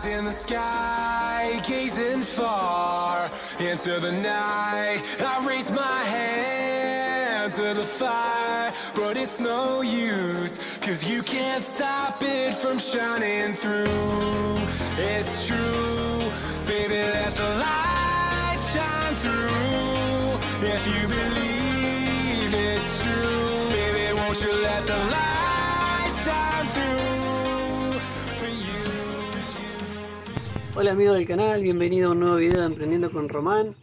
eyes in the sky, gazing far into the night. I raise my hand to the fire, but it's no use, 'cause you can't stop it from shining through. It's true, baby, let the light shine through. If you believe it's true, baby, won't you let the light shine through for you. Hola amigos del canal, bienvenido a un nuevo video de Emprendiendo con Román.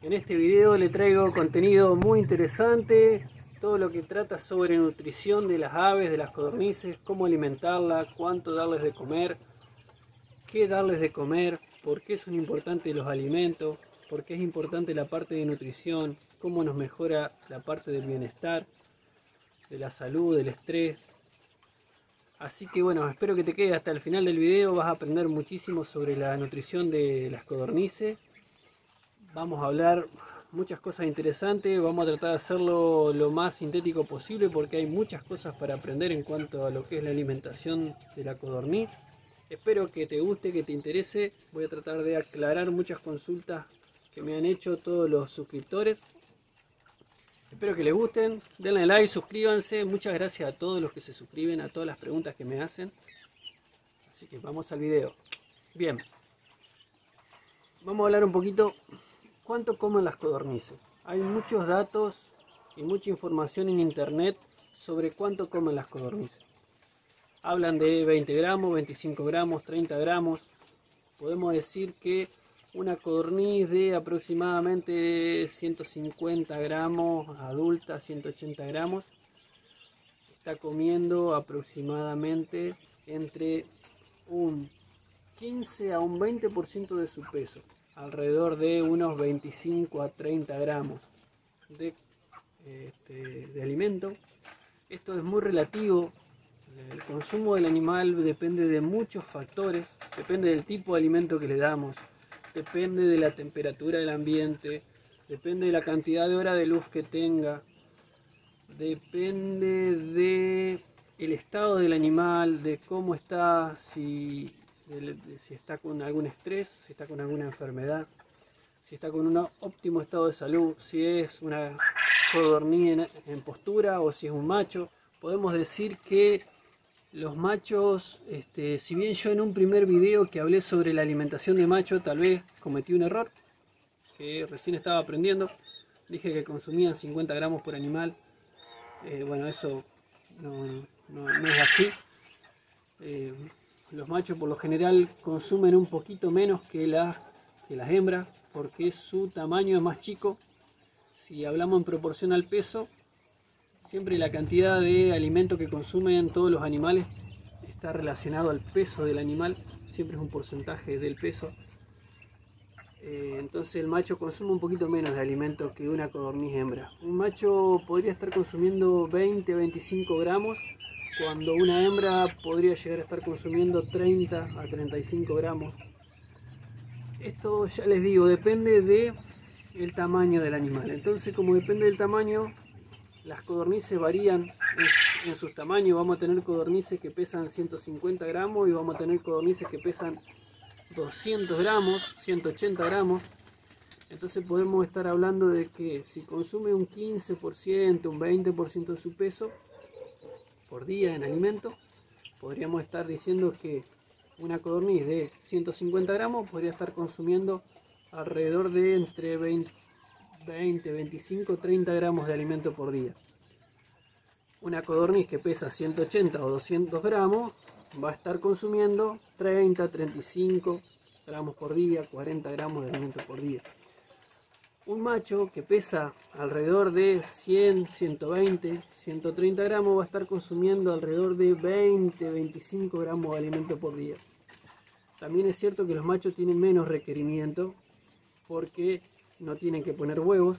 En este video le traigo contenido muy interesante, todo lo que trata sobre nutrición de las aves, de las codornices, cómo alimentarlas, cuánto darles de comer, qué darles de comer, por qué son importantes los alimentos, por qué es importante la parte de nutrición, cómo nos mejora la parte del bienestar, de la salud, del estrés. Así que bueno, espero que te quede hasta el final del video, vas a aprender muchísimo sobre la nutrición de las codornices. Vamos a hablar muchas cosas interesantes, vamos a tratar de hacerlo lo más sintético posible porque hay muchas cosas para aprender en cuanto a lo que es la alimentación de la codorniz. Espero que te guste, que te interese. Voy a tratar de aclarar muchas consultas que me han hecho todos los suscriptores. Espero que les gusten, denle like, suscríbanse. Muchas gracias a todos los que se suscriben, a todas las preguntas que me hacen. Así que vamos al video. Bien, vamos a hablar un poquito cuánto comen las codornices. Hay muchos datos y mucha información en internet sobre cuánto comen las codornices. Hablan de 20 gramos, 25 gramos, 30 gramos. Podemos decir que una codorniz de aproximadamente 150 gramos, adulta 180 gramos, está comiendo aproximadamente entre un 15 a un 20% de su peso, alrededor de unos 25 a 30 gramos de alimento. Esto es muy relativo. El consumo del animal depende de muchos factores, depende del tipo de alimento que le damos, depende de la temperatura del ambiente, depende de la cantidad de horas de luz que tenga, depende de el estado del animal, de cómo está, si está con algún estrés, si está con alguna enfermedad, si está con un óptimo estado de salud, si es una codorniz en postura o si es un macho. Podemos decir que los machos, si bien yo en un primer video que hablé sobre la alimentación de macho tal vez cometí un error, que recién estaba aprendiendo, dije que consumían 50 gramos por animal. Bueno, eso no es así. Los machos por lo general consumen un poquito menos que las hembras, porque su tamaño es más chico. Si hablamos en proporción al peso, siempre la cantidad de alimento que consumen todos los animales está relacionado al peso del animal, siempre es un porcentaje del peso. Entonces el macho consume un poquito menos de alimento que una codorniz hembra. Un macho podría estar consumiendo 20-25 gramos, cuando una hembra podría llegar a estar consumiendo 30 a 35 gramos. Esto ya les digo, depende del tamaño del animal. Entonces, como depende del tamaño, las codornices varían en sus tamaños. Vamos a tener codornices que pesan 150 gramos y vamos a tener codornices que pesan 200 gramos, 180 gramos. Entonces podemos estar hablando de que si consume un 15%, un 20% de su peso por día en alimento, podríamos estar diciendo que una codorniz de 150 gramos podría estar consumiendo alrededor de entre 20, 25, 30 gramos de alimento por día. Una codorniz que pesa 180 o 200 gramos va a estar consumiendo 30, 35 gramos por día, 40 gramos de alimento por día. Un macho que pesa alrededor de 100, 120, 130 gramos va a estar consumiendo alrededor de 20, 25 gramos de alimento por día. También es cierto que los machos tienen menos requerimiento porque no tienen que poner huevos,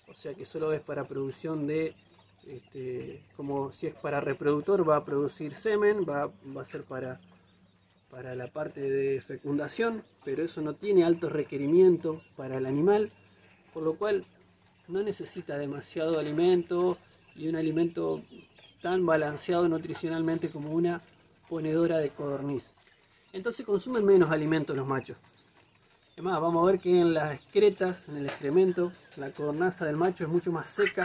o sea que solo es para producción de, como si es para reproductor va a producir semen, va a ser para la parte de fecundación, pero eso no tiene altos requerimientos para el animal, por lo cual no necesita demasiado alimento y un alimento tan balanceado nutricionalmente como una ponedora de codorniz. entonces consumen menos alimento los machos. Además, vamos a ver que en las excretas, en el excremento, la codornaza del macho es mucho más seca,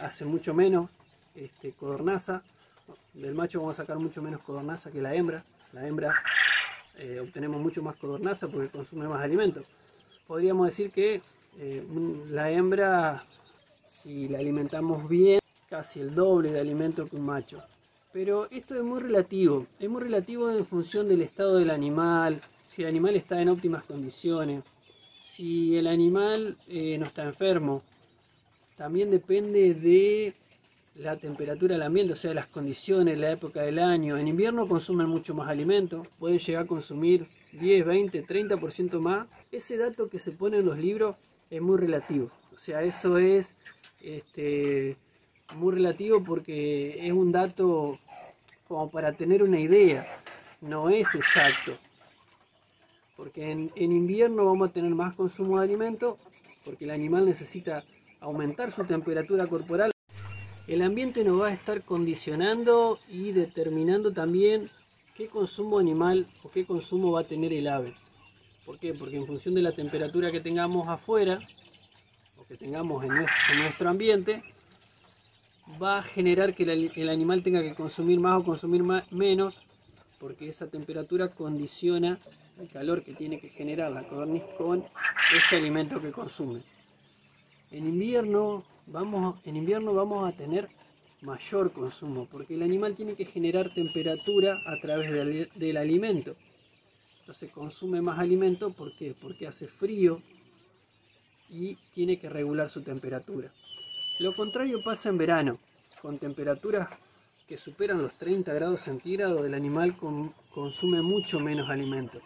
hace mucho menos codornaza. Del macho vamos a sacar mucho menos codornaza que la hembra. La hembra obtenemos mucho más codornaza porque consume más alimento. Podríamos decir que la hembra, si la alimentamos bien, casi el doble de alimento que un macho. Pero esto es muy relativo en función del estado del animal, si el animal está en óptimas condiciones, si el animal no está enfermo. También depende de la temperatura del ambiente, o sea, las condiciones, la época del año. En invierno consumen mucho más alimento, pueden llegar a consumir 10, 20, 30% más. Ese dato que se pone en los libros es muy relativo, o sea, eso es muy relativo porque es un dato como para tener una idea, no es exacto. Porque en invierno vamos a tener más consumo de alimento porque el animal necesita aumentar su temperatura corporal. El ambiente nos va a estar condicionando y determinando también qué consumo animal o qué consumo va a tener el ave. ¿Por qué? Porque en función de la temperatura que tengamos afuera o que tengamos en nuestro ambiente, va a generar que el animal tenga que consumir más o consumir menos, porque esa temperatura condiciona el calor que tiene que generar la codorniz con ese alimento que consume. En invierno vamos a tener mayor consumo, porque el animal tiene que generar temperatura a través del alimento. Entonces consume más alimento, ¿por qué? Porque hace frío y tiene que regular su temperatura. Lo contrario pasa en verano, con temperaturas que superan los 30 grados centígrados, el animal consume mucho menos alimento.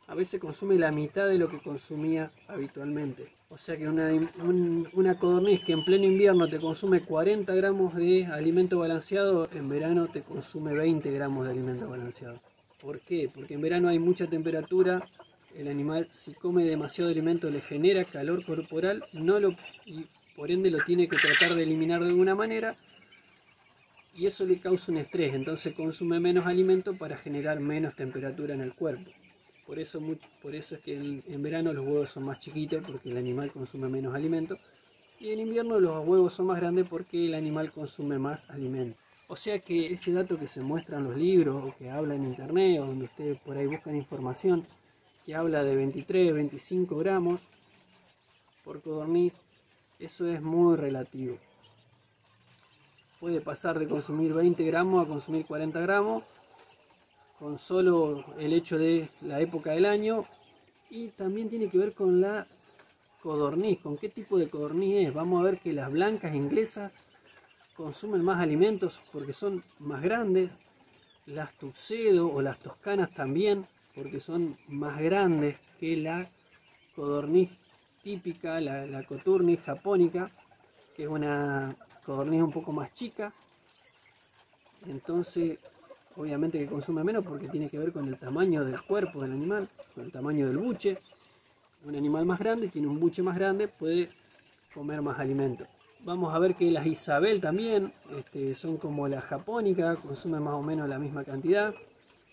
A veces consume la mitad de lo que consumía habitualmente. O sea que una codorniz que en pleno invierno te consume 40 gramos de alimento balanceado, en verano te consume 20 gramos de alimento balanceado. ¿Por qué? Porque en verano hay mucha temperatura, el animal si come demasiado alimento le genera calor corporal, y por ende lo tiene que tratar de eliminar de alguna manera, y eso le causa un estrés, entonces consume menos alimento para generar menos temperatura en el cuerpo. Por eso es que en verano los huevos son más chiquitos porque el animal consume menos alimento, y en invierno los huevos son más grandes porque el animal consume más alimento. O sea que ese dato que se muestra en los libros o que habla en internet o donde ustedes por ahí buscan información, que habla de 23, 25 gramos por codorniz, eso es muy relativo. Puede pasar de consumir 20 gramos a consumir 40 gramos con solo el hecho de la época del año, y también tiene que ver con la codorniz, con qué tipo de codorniz es. Vamos a ver que las blancas inglesas consumen más alimentos porque son más grandes, las tuxedo o las toscanas también porque son más grandes que la codorniz típica, la coturniz japónica, que es una codorniz un poco más chica. Entonces obviamente que consume menos porque tiene que ver con el tamaño del cuerpo del animal, con el tamaño del buche. Un animal más grande tiene un buche más grande, puede comer más alimento. Vamos a ver que las Isabel también son como la japónica, consumen más o menos la misma cantidad.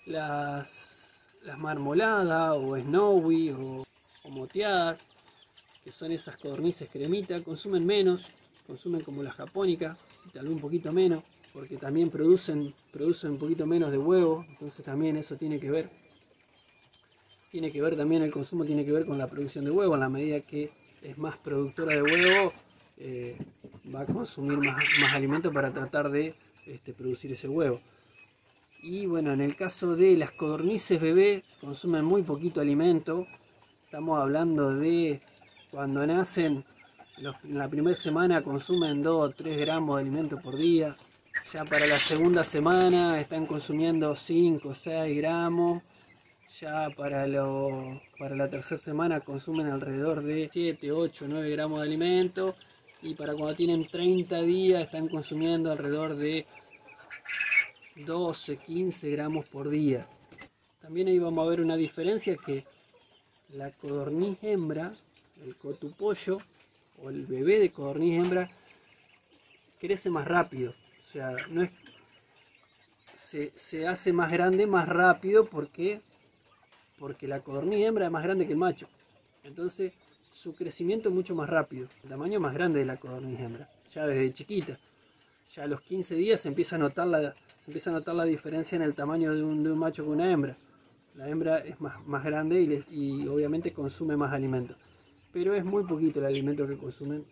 Las marmoladas o snowy o moteadas, que son esas codornices cremita, consumen menos, consumen como la japónica, tal vez un poquito menos, porque también producen un poquito menos de huevo, entonces también eso tiene que ver. Tiene que ver también el consumo, tiene que ver con la producción de huevo. En la medida que es más productora de huevo, va a consumir más alimento para tratar de producir ese huevo. Y bueno, en el caso de las codornices bebé, consumen muy poquito alimento. Estamos hablando de cuando nacen, en la primera semana consumen 2 o 3 gramos de alimento por día. Ya para la segunda semana están consumiendo 5 o 6 gramos. Ya para la tercera semana consumen alrededor de 7, 8, 9 gramos de alimento. Y para cuando tienen 30 días están consumiendo alrededor de 12, 15 gramos por día. También ahí vamos a ver una diferencia, que la codorniz hembra, el cotupollo o el bebé de codorniz hembra, crece más rápido. O sea, se hace más grande más rápido porque la codorniz hembra es más grande que el macho. Entonces su crecimiento es mucho más rápido, el tamaño más grande de la codorniz hembra, ya desde chiquita. Ya a los 15 días se empieza a notar la diferencia en el tamaño de un macho con una hembra. La hembra es más grande y obviamente consume más alimento. Pero es muy poquito el alimento que consumen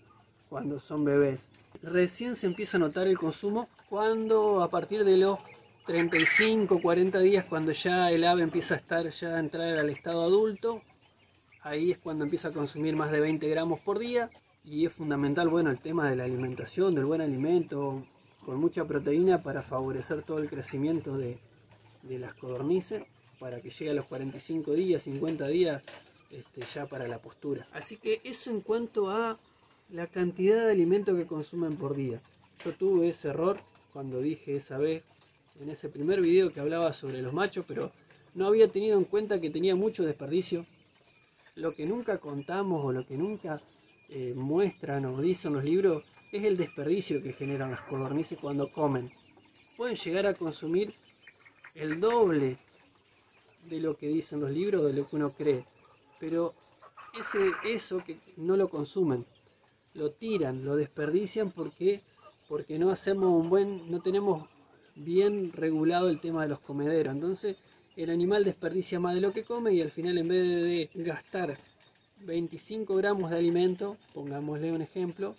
cuando son bebés. Recién se empieza a notar el consumo cuando a partir de los 35, 40 días, cuando ya el ave empieza a entrar al estado adulto. Ahí es cuando empieza a consumir más de 20 gramos por día. Y es fundamental, bueno, el tema de la alimentación, del buen alimento, con mucha proteína para favorecer todo el crecimiento de las codornices, para que llegue a los 45 días, 50 días, ya para la postura. Así que eso en cuanto a la cantidad de alimento que consumen por día. Yo tuve ese error cuando dije esa vez, en ese primer video que hablaba sobre los machos, pero no había tenido en cuenta que tenía mucho desperdicio. Lo que nunca contamos o lo que nunca muestran o dicen los libros es el desperdicio que generan las codornices cuando comen. Pueden llegar a consumir el doble de lo que dicen los libros, de lo que uno cree, pero eso que no lo consumen, lo tiran, lo desperdician porque no tenemos bien regulado el tema de los comederos. Entonces el animal desperdicia más de lo que come y al final, en vez de gastar 25 gramos de alimento, pongámosle un ejemplo,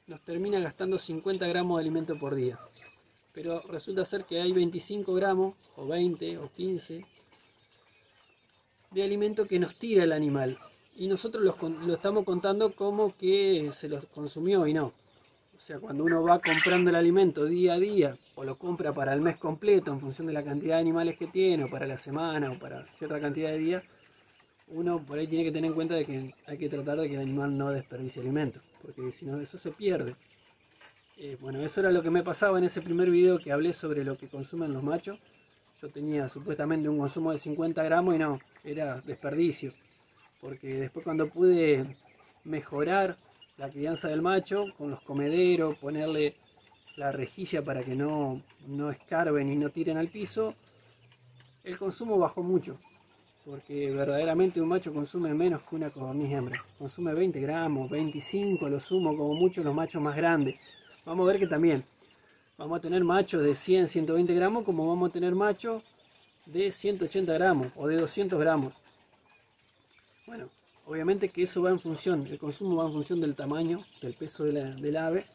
nos termina gastando 50 gramos de alimento por día. Pero resulta ser que hay 25 gramos, o 20, o 15, de alimento que nos tira el animal. Y nosotros lo estamos contando como que se los consumió y no. O sea, cuando uno va comprando el alimento día a día, o lo compra para el mes completo en función de la cantidad de animales que tiene, o para la semana, o para cierta cantidad de días, uno por ahí tiene que tener en cuenta de que hay que tratar de que el animal no desperdicie alimento, porque si no, eso se pierde. Bueno, eso era lo que me pasaba en ese primer video que hablé sobre lo que consumen los machos. Yo tenía supuestamente un consumo de 50 gramos y no, era desperdicio. Porque después, cuando pude mejorar la crianza del macho con los comederos, ponerle la rejilla para que no escarben y no tiren al piso, el consumo bajó mucho. Porque verdaderamente un macho consume menos que una codorniz hembra. Consume 20 gramos, 25 lo sumo, como mucho los machos más grandes. Vamos a ver que también vamos a tener machos de 100, 120 gramos, como vamos a tener machos de 180 gramos o de 200 gramos. Bueno, obviamente que eso va en función, el consumo va en función del tamaño, del peso del ave.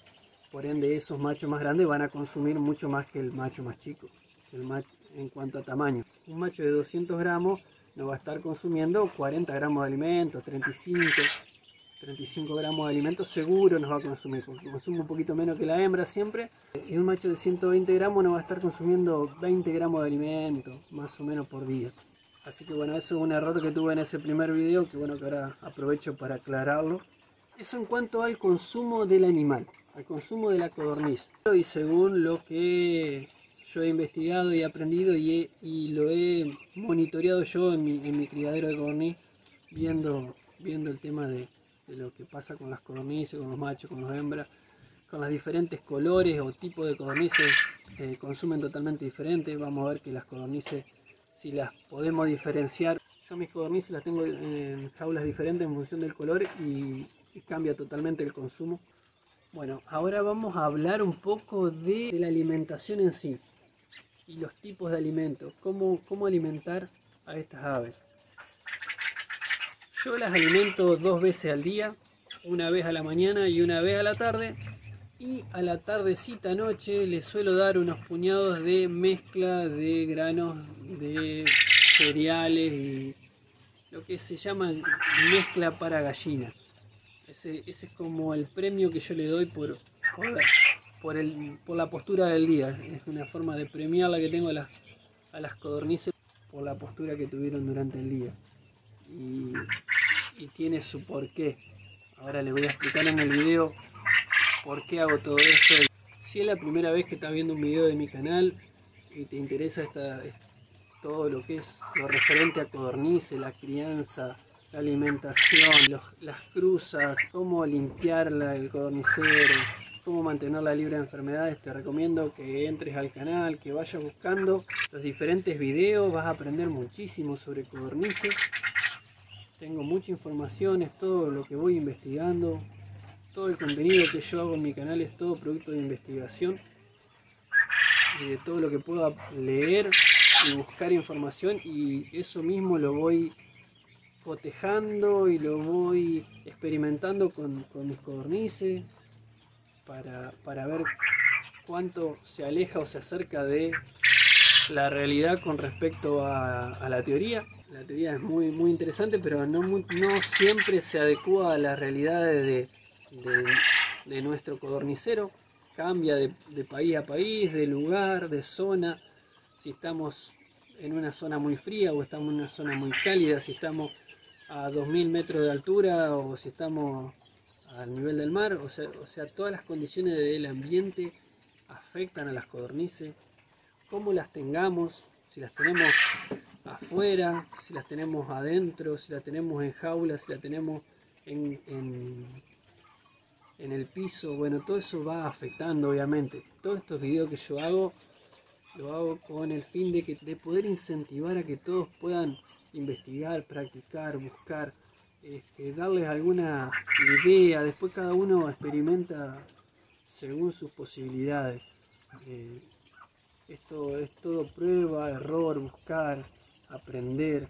Por ende, esos machos más grandes van a consumir mucho más que el macho más chico, en cuanto a tamaño. Un macho de 200 gramos nos va a estar consumiendo 40 gramos de alimento, 35 gramos de alimento seguro nos va a consumir, porque consume un poquito menos que la hembra siempre. Y un macho de 120 gramos nos va a estar consumiendo 20 gramos de alimento, más o menos por día. Así que bueno, eso es un error que tuve en ese primer video, que bueno, que ahora aprovecho para aclararlo. Eso en cuanto al consumo del animal, al consumo de la codorniz. Y según lo que yo he investigado y aprendido y lo he monitoreado yo en mi criadero de codorniz, viendo el tema de lo que pasa con las codornices, con los machos, con las hembras, con los diferentes colores o tipos de codornices, consumen totalmente diferentes. Vamos a ver que las codornices, si las podemos diferenciar, yo mis codornices las tengo en jaulas diferentes en función del color y cambia totalmente el consumo. Bueno, ahora vamos a hablar un poco de la alimentación en sí y los tipos de alimentos, cómo alimentar a estas aves. Yo las alimento 2 veces al día, una vez a la mañana y una vez a la tarde, y a la tardecita noche les suelo dar unos puñados de mezcla de granos de cereales y lo que se llama mezcla para gallina. Ese es como el premio que yo le doy por la postura del día. Es una forma de premiar la que tengo a las codornices por la postura que tuvieron durante el día. Y tiene su porqué. Ahora les voy a explicar en el video por qué hago todo esto. Si es la primera vez que estás viendo un video de mi canal y te interesa todo lo que es lo referente a codornices, la crianza, la alimentación, las cruzas, cómo limpiar el codornicero, cómo mantenerla libre de enfermedades, te recomiendo que entres al canal, que vayas buscando los diferentes videos, vas a aprender muchísimo sobre codornices. Tengo mucha información, es todo lo que voy investigando, todo el contenido que yo hago en mi canal es todo producto de investigación y de todo lo que pueda leer y buscar información, y eso mismo lo voy cotejando y lo voy experimentando con mis codornices para ver cuánto se aleja o se acerca de la realidad con respecto a la teoría. La teoría es muy interesante, pero no siempre se adecua a las realidades de nuestro codornicero. Cambia de país a país, de lugar, de zona. Si estamos en una zona muy fría o estamos en una zona muy cálida, si estamos a 2000 metros de altura o si estamos al nivel del mar, o sea, todas las condiciones del ambiente afectan a las codornices, cómo las tengamos, si las tenemos afuera, si las tenemos adentro, si las tenemos en jaulas, si las tenemos en el piso. Bueno, todo eso va afectando, obviamente. Todos estos videos que yo hago, lo hago con el fin de poder incentivar a que todos puedan investigar, practicar, buscar, darles alguna idea. Después cada uno experimenta según sus posibilidades. Esto es todo prueba, error, buscar, aprender.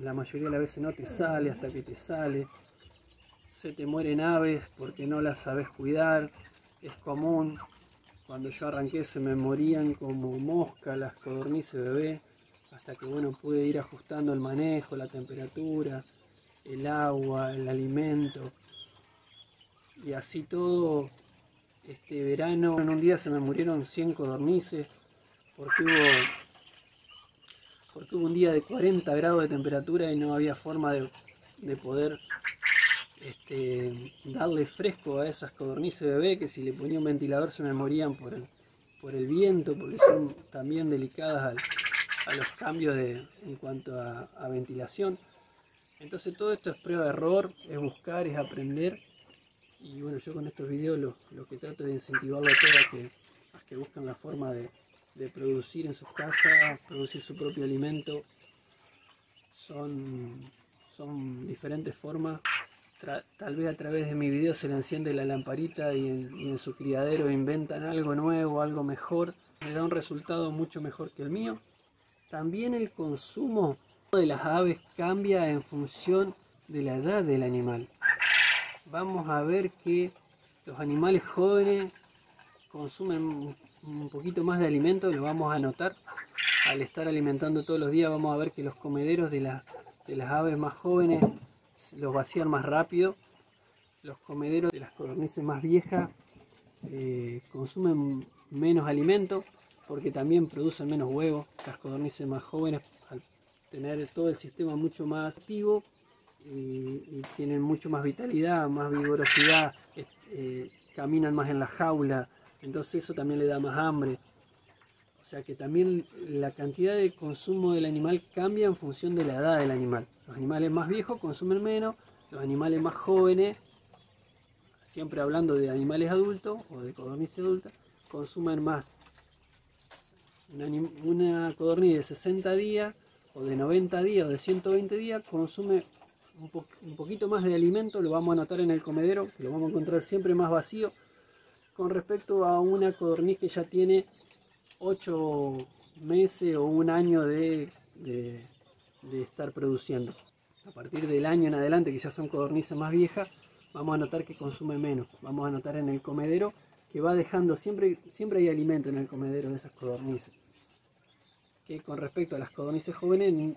La mayoría de las veces no te sale hasta que te sale. Se te mueren aves porque no las sabes cuidar, es común. Cuando yo arranqué se me morían como moscas las codornices bebé, hasta que bueno, pude ir ajustando el manejo, la temperatura, el agua, el alimento, y así todo. Este verano en un día se me murieron 100 codornices porque hubo un día de 40 grados de temperatura y no había forma de poder darle fresco a esas codornices bebé, que si le ponía un ventilador se me morían por el viento, porque son también delicadas a los cambios en cuanto a ventilación. Entonces todo esto es prueba de error, es buscar, es aprender. Y bueno, yo con estos videos lo que trato de incentivarlo a todos a que busquen la forma de producir en sus casas, producir su propio alimento. Son diferentes formas. Tal vez a través de mi video se le enciende la lamparita y en su criadero inventan algo nuevo, algo mejor. Me da un resultado mucho mejor que el mío. También el consumo de las aves cambia en función de la edad del animal. Vamos a ver que los animales jóvenes consumen un poquito más de alimento, lo vamos a notar. Al estar alimentando todos los días vamos a ver que los comederos de las aves más jóvenes los vacían más rápido. Los comederos de las codornices más viejas consumen menos alimento porque también producen menos huevos. Las codornices más jóvenes, al tener todo el sistema mucho más activo y tienen mucho más vitalidad, más vigorosidad, caminan más en la jaula, entonces eso también le da más hambre. O sea que también la cantidad de consumo del animal cambia en función de la edad del animal. Los animales más viejos consumen menos, los animales más jóvenes, siempre hablando de animales adultos o de codornices adultas, consumen más. Una codorniz de 60 días o de 90 días o de 120 días consume un poquito más de alimento, lo vamos a notar en el comedero, que lo vamos a encontrar siempre más vacío, con respecto a una codorniz que ya tiene 8 meses o un año de estar produciendo. A partir del año en adelante, que ya son codornices más viejas, vamos a notar que consume menos. Vamos a notar en el comedero que va dejando, siempre hay alimento en el comedero de esas codornices. Que con respecto a las codornices jóvenes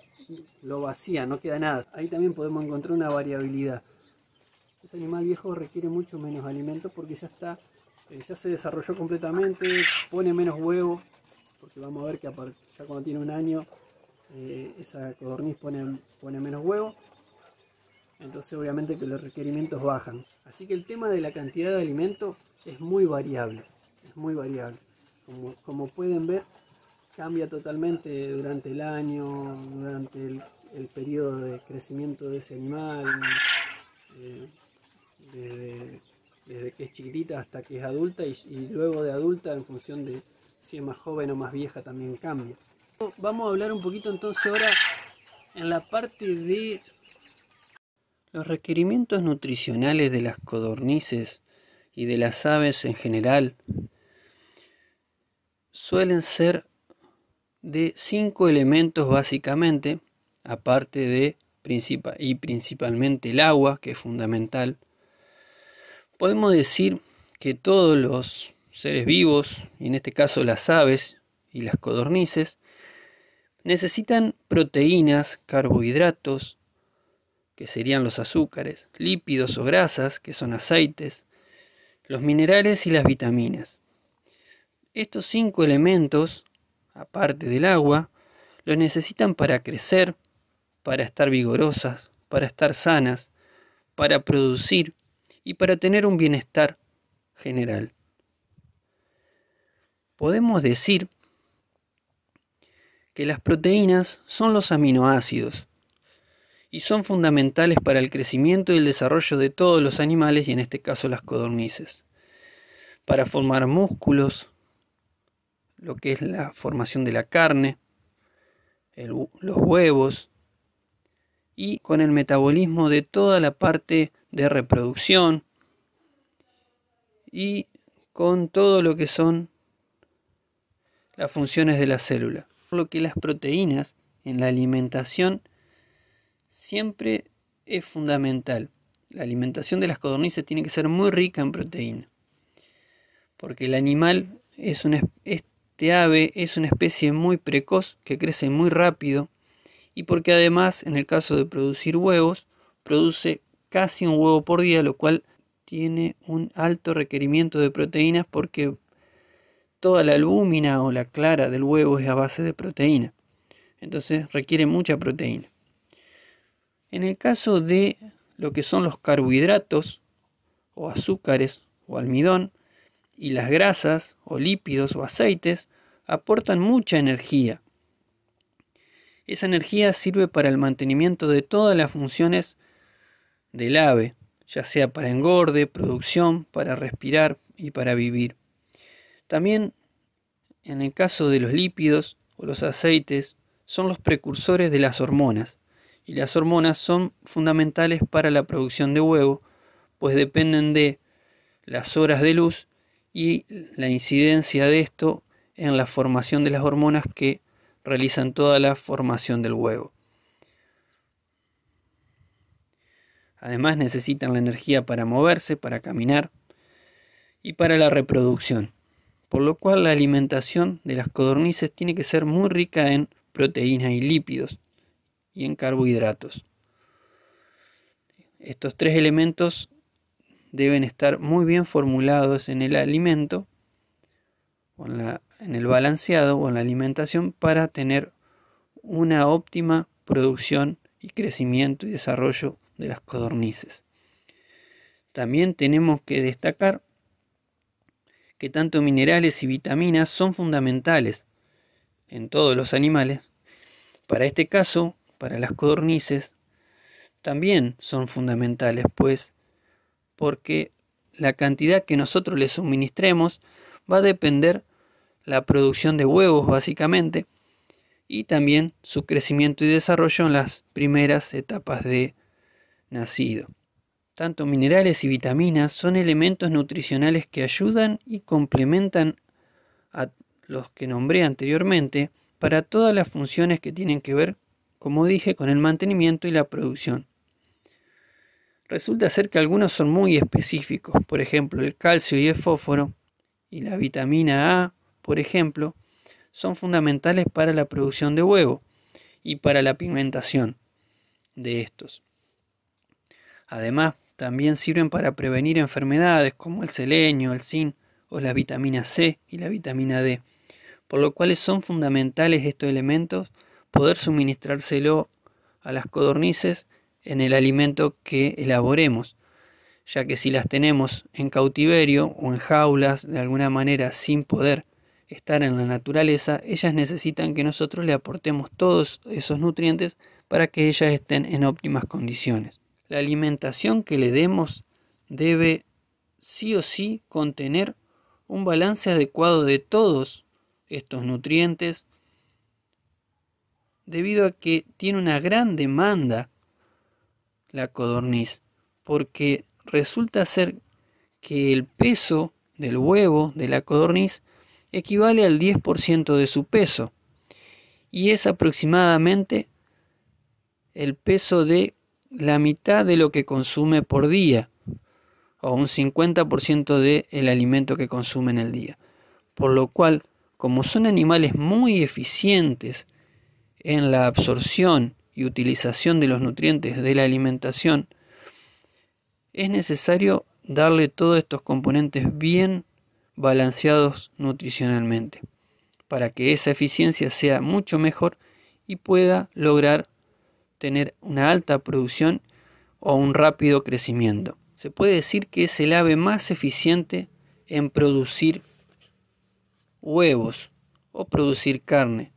lo vacía, no queda nada. Ahí también podemos encontrar una variabilidad. Ese animal viejo requiere mucho menos alimento porque ya se desarrolló completamente, pone menos huevos, porque vamos a ver que ya cuando tiene un año esa codorniz pone menos huevos, entonces obviamente que los requerimientos bajan. Así que el tema de la cantidad de alimento es muy variable, como pueden ver, cambia totalmente durante el año, durante el periodo de crecimiento de ese animal, desde desde que es chiquitita hasta que es adulta y luego de adulta en función de si es más joven o más vieja también cambia. Vamos a hablar un poquito entonces ahora en la parte de los requerimientos nutricionales de las codornices y de las aves en general. Suelen ser de 5 elementos básicamente, aparte de principalmente el agua, que es fundamental. Podemos decir que todos los seres vivos, y en este caso las aves y las codornices, necesitan proteínas, carbohidratos, que serían los azúcares, lípidos o grasas, que son aceites, los minerales y las vitaminas. Estos 5 elementos, aparte del agua, los necesitan para crecer, para estar vigorosas, para estar sanas, para producir y para tener un bienestar general. Podemos decir que las proteínas son los aminoácidos y son fundamentales para el crecimiento y el desarrollo de todos los animales y en este caso las codornices, para formar músculos, lo que es la formación de la carne, los huevos y con el metabolismo de toda la parte de reproducción y con todo lo que son las funciones de la célula. Por lo que las proteínas en la alimentación siempre es fundamental. La alimentación de las codornices tiene que ser muy rica en proteína, porque el animal este ave es una especie muy precoz que crece muy rápido y porque además en el caso de producir huevos produce casi un huevo por día, lo cual tiene un alto requerimiento de proteínas porque toda la albúmina o la clara del huevo es a base de proteína, entonces requiere mucha proteína. En el caso de lo que son los carbohidratos o azúcares o almidón y las grasas o lípidos o aceites aportan mucha energía. Esa energía sirve para el mantenimiento de todas las funciones del ave, ya sea para engorde, producción, para respirar y para vivir. También en el caso de los lípidos o los aceites son los precursores de las hormonas. Y las hormonas son fundamentales para la producción de huevo, pues dependen de las horas de luz y la incidencia de esto en la formación de las hormonas que realizan toda la formación del huevo. Además necesitan la energía para moverse, para caminar y para la reproducción, por lo cual la alimentación de las codornices tiene que ser muy rica en proteínas y lípidos y en carbohidratos. Estos 3 elementos deben estar muy bien formulados en el alimento o en el balanceado o en la alimentación para tener una óptima producción y crecimiento y desarrollo de las codornices. También tenemos que destacar que tanto minerales y vitaminas son fundamentales en todos los animales. Para este caso, para las codornices, también son fundamentales, pues, porque la cantidad que nosotros les suministremos va a depender la producción de huevos, básicamente, y también su crecimiento y desarrollo en las primeras etapas de nacido. Tanto minerales y vitaminas son elementos nutricionales que ayudan y complementan a los que nombré anteriormente para todas las funciones que tienen que ver, como dije, con el mantenimiento y la producción. Resulta ser que algunos son muy específicos, por ejemplo el calcio y el fósforo y la vitamina A, por ejemplo, son fundamentales para la producción de huevo y para la pigmentación de estos. Además, también sirven para prevenir enfermedades como el selenio, el zinc o la vitamina C y la vitamina D, por lo cual son fundamentales estos elementos poder suministrárselo a las codornices en el alimento que elaboremos, ya que si las tenemos en cautiverio o en jaulas de alguna manera sin poder estar en la naturaleza, ellas necesitan que nosotros le aportemos todos esos nutrientes para que ellas estén en óptimas condiciones. La alimentación que le demos debe sí o sí contener un balance adecuado de todos estos nutrientes, debido a que tiene una gran demanda la codorniz, porque resulta ser que el peso del huevo de la codorniz equivale al 10% de su peso, y es aproximadamente el peso de la mitad de lo que consume por día, o un 50% del alimento que consume en el día. Por lo cual, como son animales muy eficientes en la absorción y utilización de los nutrientes de la alimentación, es necesario darle todos estos componentes bien balanceados nutricionalmente, para que esa eficiencia sea mucho mejor y pueda lograr tener una alta producción o un rápido crecimiento. Se puede decir que es el ave más eficiente en producir huevos o producir carne,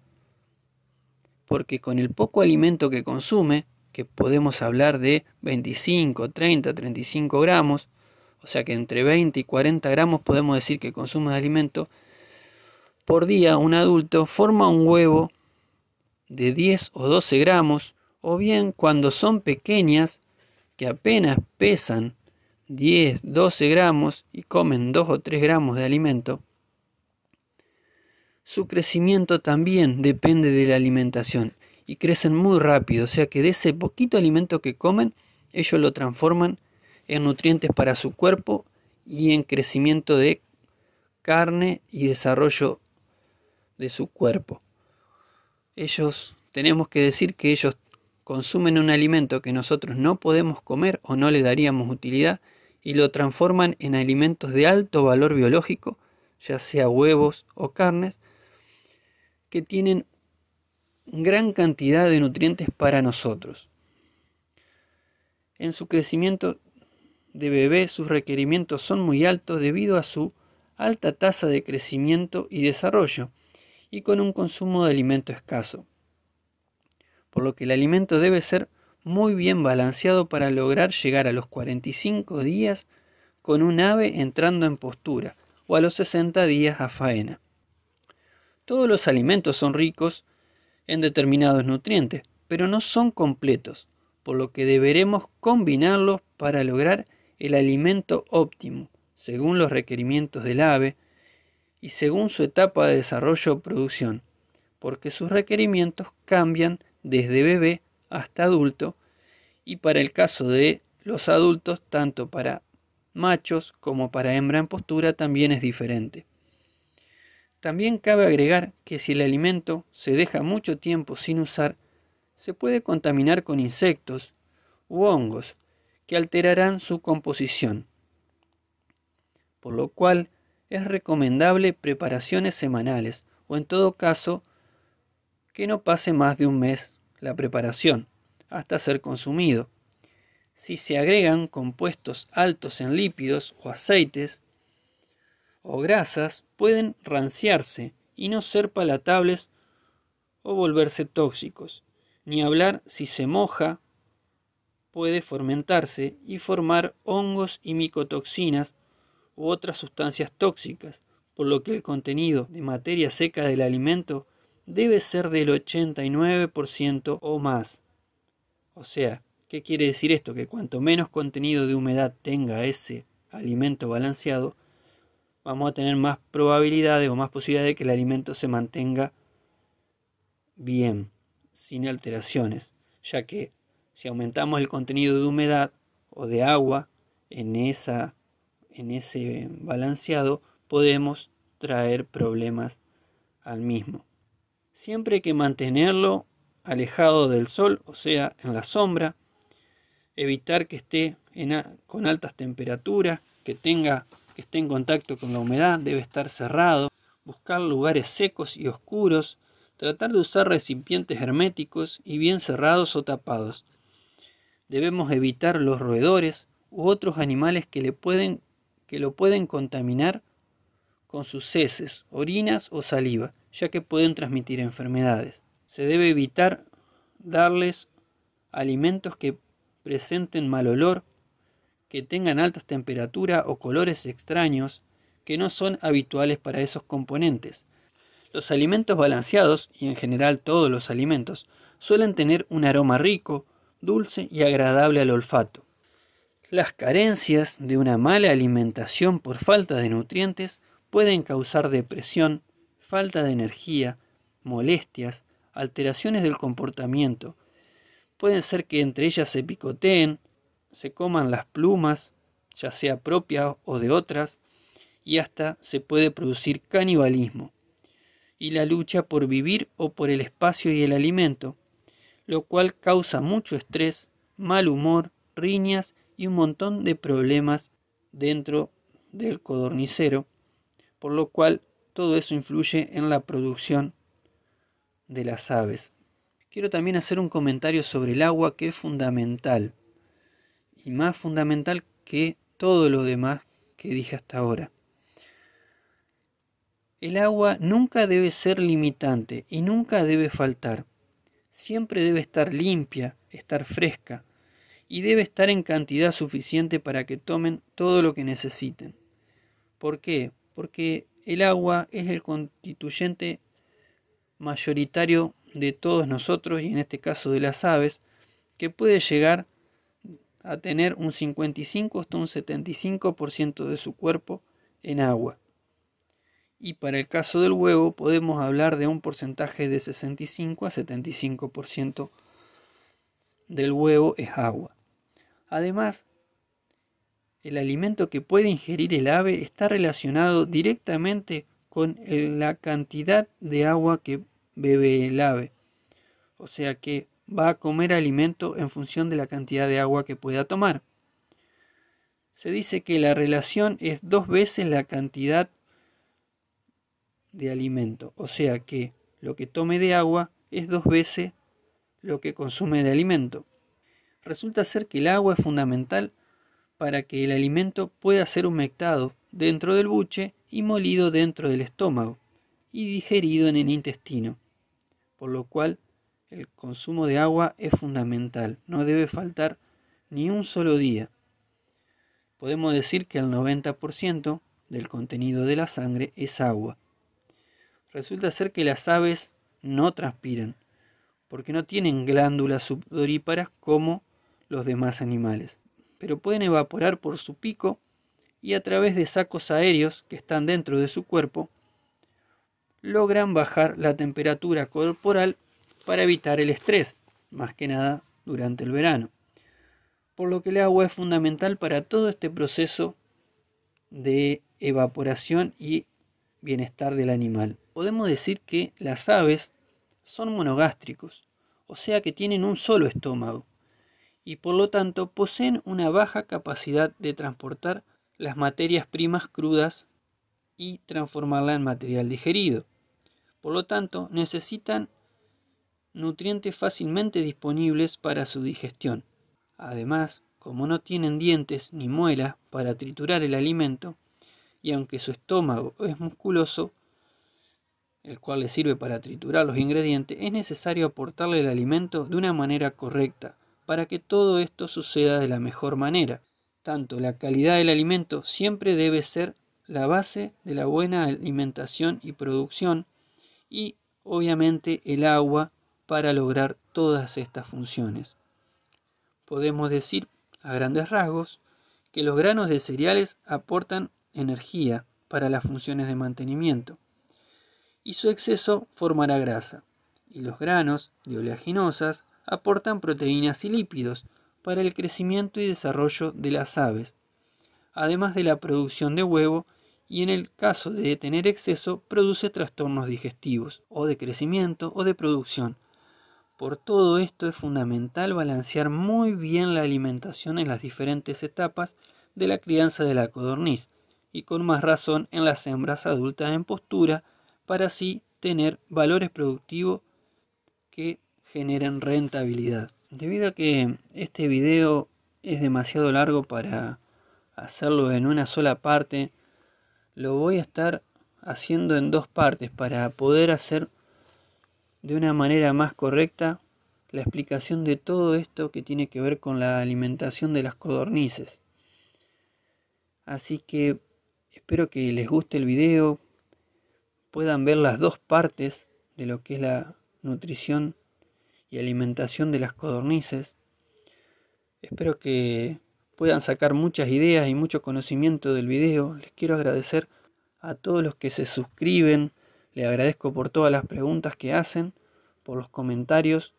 porque con el poco alimento que consume, que podemos hablar de 25, 30, 35 gramos, o sea que entre 20 y 40 gramos podemos decir que consume de alimento, por día un adulto forma un huevo de 10 o 12 gramos, o bien cuando son pequeñas, que apenas pesan 10, 12 gramos y comen 2 o 3 gramos de alimento, su crecimiento también depende de la alimentación y crecen muy rápido, o sea que de ese poquito alimento que comen, ellos lo transforman en nutrientes para su cuerpo y en crecimiento de carne y desarrollo de su cuerpo. Tenemos que decir que ellos consumen un alimento que nosotros no podemos comer o no le daríamos utilidad y lo transforman en alimentos de alto valor biológico, ya sea huevos o carnes, que tienen gran cantidad de nutrientes para nosotros. En su crecimiento de bebé, sus requerimientos son muy altos debido a su alta tasa de crecimiento y desarrollo, y con un consumo de alimento escaso. Por lo que el alimento debe ser muy bien balanceado para lograr llegar a los 45 días con un ave entrando en postura, o a los 60 días a faena. Todos los alimentos son ricos en determinados nutrientes, pero no son completos, por lo que deberemos combinarlos para lograr el alimento óptimo, según los requerimientos del ave y según su etapa de desarrollo o producción, porque sus requerimientos cambian desde bebé hasta adulto, y para el caso de los adultos, tanto para machos como para hembra en postura, también es diferente. También cabe agregar que si el alimento se deja mucho tiempo sin usar, se puede contaminar con insectos u hongos que alterarán su composición, por lo cual es recomendable preparaciones semanales, o en todo caso que no pase más de un mes la preparación hasta ser consumido. Si se agregan compuestos altos en lípidos o aceites o grasas, pueden ranciarse y no ser palatables o volverse tóxicos. Ni hablar si se moja, puede fermentarse y formar hongos y micotoxinas u otras sustancias tóxicas, por lo que el contenido de materia seca del alimento debe ser del 89% o más. O sea, ¿qué quiere decir esto? Que cuanto menos contenido de humedad tenga ese alimento balanceado, vamos a tener más probabilidades o más posibilidades de que el alimento se mantenga bien, sin alteraciones, ya que si aumentamos el contenido de humedad o de agua en ese balanceado, podemos traer problemas al mismo. Siempre hay que mantenerlo alejado del sol, o sea, en la sombra, evitar que esté con altas temperaturas, que esté en contacto con la humedad, debe estar cerrado, buscar lugares secos y oscuros, tratar de usar recipientes herméticos y bien cerrados o tapados. Debemos evitar los roedores u otros animales que lo pueden contaminar con sus heces, orinas o saliva, ya que pueden transmitir enfermedades. Se debe evitar darles alimentos que presenten mal olor, que tengan altas temperaturas o colores extraños que no son habituales para esos componentes. Los alimentos balanceados, y en general todos los alimentos, suelen tener un aroma rico, dulce y agradable al olfato. Las carencias de una mala alimentación por falta de nutrientes pueden causar depresión, falta de energía, molestias, alteraciones del comportamiento. Pueden ser que entre ellas se picoteen, se coman las plumas, ya sea propias o de otras, y hasta se puede producir canibalismo y la lucha por vivir o por el espacio y el alimento, lo cual causa mucho estrés, mal humor, riñas y un montón de problemas dentro del codornicero, por lo cual todo eso influye en la producción de las aves. Quiero también hacer un comentario sobre el agua, que es fundamental, y más fundamental que todo lo demás que dije hasta ahora. El agua nunca debe ser limitante y nunca debe faltar. Siempre debe estar limpia, estar fresca, y debe estar en cantidad suficiente para que tomen todo lo que necesiten. ¿Por qué? Porque el agua es el constituyente mayoritario de todos nosotros, y en este caso de las aves, que puede llegar a tener un 55 hasta un 75% de su cuerpo en agua. Y para el caso del huevo podemos hablar de un porcentaje de 65 a 75% del huevo es agua. Además, el alimento que puede ingerir el ave está relacionado directamente con la cantidad de agua que bebe el ave. O sea que va a comer alimento en función de la cantidad de agua que pueda tomar. Se dice que la relación es 2 veces la cantidad de alimento, o sea que lo que tome de agua es 2 veces lo que consume de alimento. Resulta ser que el agua es fundamental para que el alimento pueda ser humectado dentro del buche y molido dentro del estómago y digerido en el intestino, por lo cual el consumo de agua es fundamental, no debe faltar ni un solo día. Podemos decir que el 90% del contenido de la sangre es agua. Resulta ser que las aves no transpiran, porque no tienen glándulas sudoríparas como los demás animales, pero pueden evaporar por su pico y a través de sacos aéreos que están dentro de su cuerpo, logran bajar la temperatura corporal para evitar el estrés, más que nada durante el verano. Por lo que el agua es fundamental para todo este proceso de evaporación y bienestar del animal. Podemos decir que las aves son monogástricos, o sea que tienen un solo estómago, y por lo tanto poseen una baja capacidad de transportar las materias primas crudas y transformarlas en material digerido. Por lo tanto, necesitan nutrientes fácilmente disponibles para su digestión. Además, como no tienen dientes ni muelas para triturar el alimento, y aunque su estómago es musculoso, el cual le sirve para triturar los ingredientes, es necesario aportarle el alimento de una manera correcta para que todo esto suceda de la mejor manera. Tanto la calidad del alimento siempre debe ser la base de la buena alimentación y producción, y obviamente el agua para lograr todas estas funciones. Podemos decir a grandes rasgos que los granos de cereales aportan energía para las funciones de mantenimiento, y su exceso formará grasa, y los granos de oleaginosas aportan proteínas y lípidos para el crecimiento y desarrollo de las aves, además de la producción de huevo, y en el caso de tener exceso produce trastornos digestivos, o de crecimiento o de producción. Por todo esto es fundamental balancear muy bien la alimentación en las diferentes etapas de la crianza de la codorniz, y con más razón en las hembras adultas en postura, para así tener valores productivos que generen rentabilidad. Debido a que este video es demasiado largo para hacerlo en una sola parte, lo voy a estar haciendo en 2 partes para poder hacer de una manera más correcta la explicación de todo esto que tiene que ver con la alimentación de las codornices. Así que espero que les guste el video, puedan ver las dos partes de lo que es la nutrición y alimentación de las codornices. Espero que puedan sacar muchas ideas y mucho conocimiento del video. Les quiero agradecer a todos los que se suscriben. Les agradezco por todas las preguntas que hacen, por los comentarios.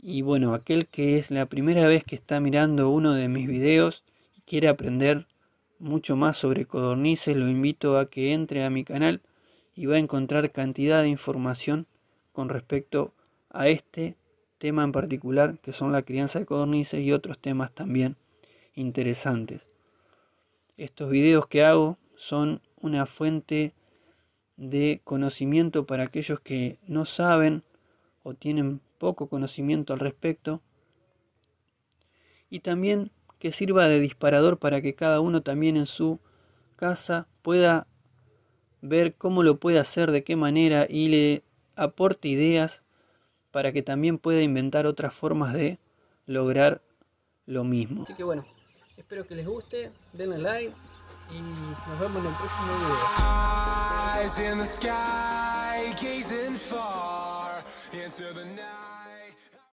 Y bueno, aquel que es la primera vez que está mirando uno de mis videos y quiere aprender mucho más sobre codornices, lo invito a que entre a mi canal y va a encontrar cantidad de información con respecto a este tema en particular, que son la crianza de codornices y otros temas también interesantes. Estos videos que hago son una fuente de conocimiento para aquellos que no saben o tienen poco conocimiento al respecto, y también que sirva de disparador para que cada uno también en su casa pueda ver cómo lo puede hacer, de qué manera, y le aporte ideas para que también pueda inventar otras formas de lograr lo mismo. Así que bueno, espero que les guste, denle like y nos vemos en el próximo video. Eyes in the sky, gazing far into the night.